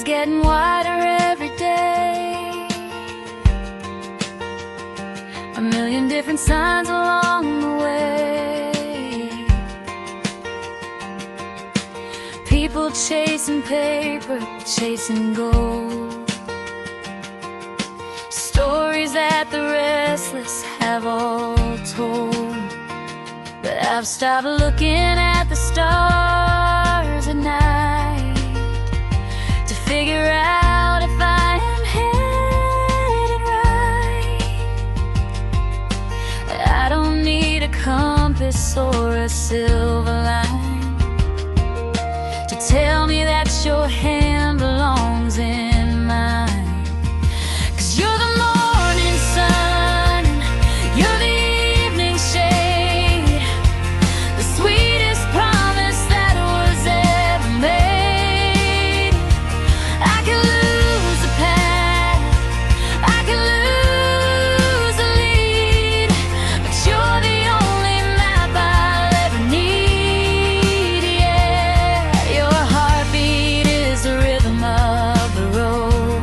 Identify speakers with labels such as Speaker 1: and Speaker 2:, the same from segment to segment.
Speaker 1: getting wider every day. A million different signs along the way. People chasing paper, chasing gold. Stories that the restless have all told. But I've stopped looking at the stars at night to figure out if I am headed right. I don't need a compass or a silver line to tell me that your hand belongs in mine. 'Cause you're the morning sun, you're the evening shade, the sweetest promise that was ever made. I can lose the path, I can lose the lead, but you're the only map I'll ever need. Yeah, your heartbeat is the rhythm of the road,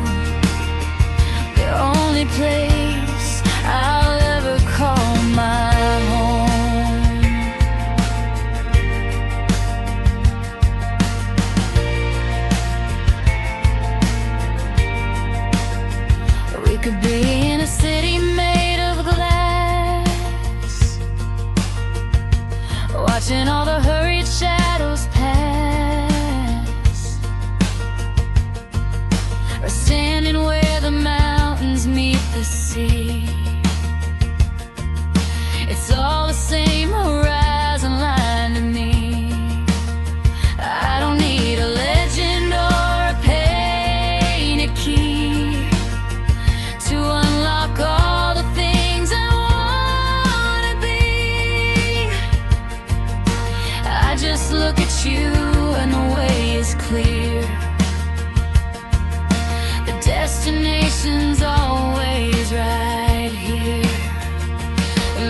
Speaker 1: the only place I'll ever call my home. We could be in a city made of glass, watching all the hurried shadows pass, or standing where the mountains meet the sea. It's all the same horizon line to me. I don't need a legend or a painted key to unlock all the things I wanna be. I just look at you and the way is clear. The destination's always right here.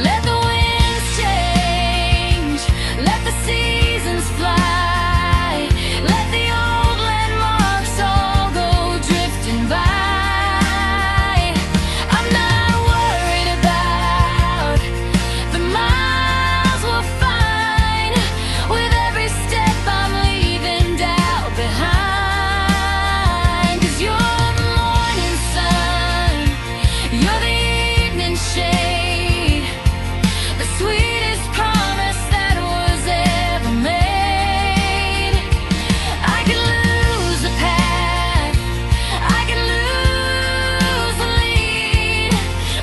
Speaker 1: Let the winds change, let the seasons fly, let the old landmarks all go drifting by. I'm not worried about the miles we'll find. With every step I'm leaving doubt behind. 'Cause you're the morning sun, you're the evening shade, the sweetest promise that was ever made. I can lose the path, I can lose the lead,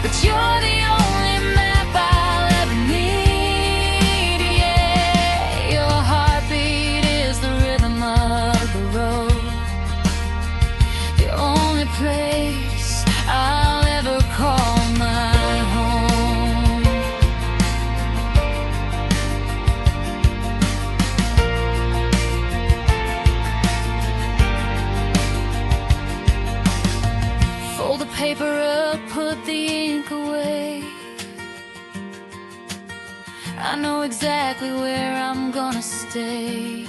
Speaker 1: but you're the only map I'll ever need. Yeah, your heartbeat is the rhythm of the road, the only place I'll ever call my home. Fold the paper up, put the ink away. I know exactly where I'm gonna stay,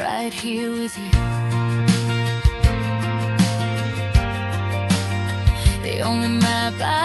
Speaker 1: right here with you. The only map I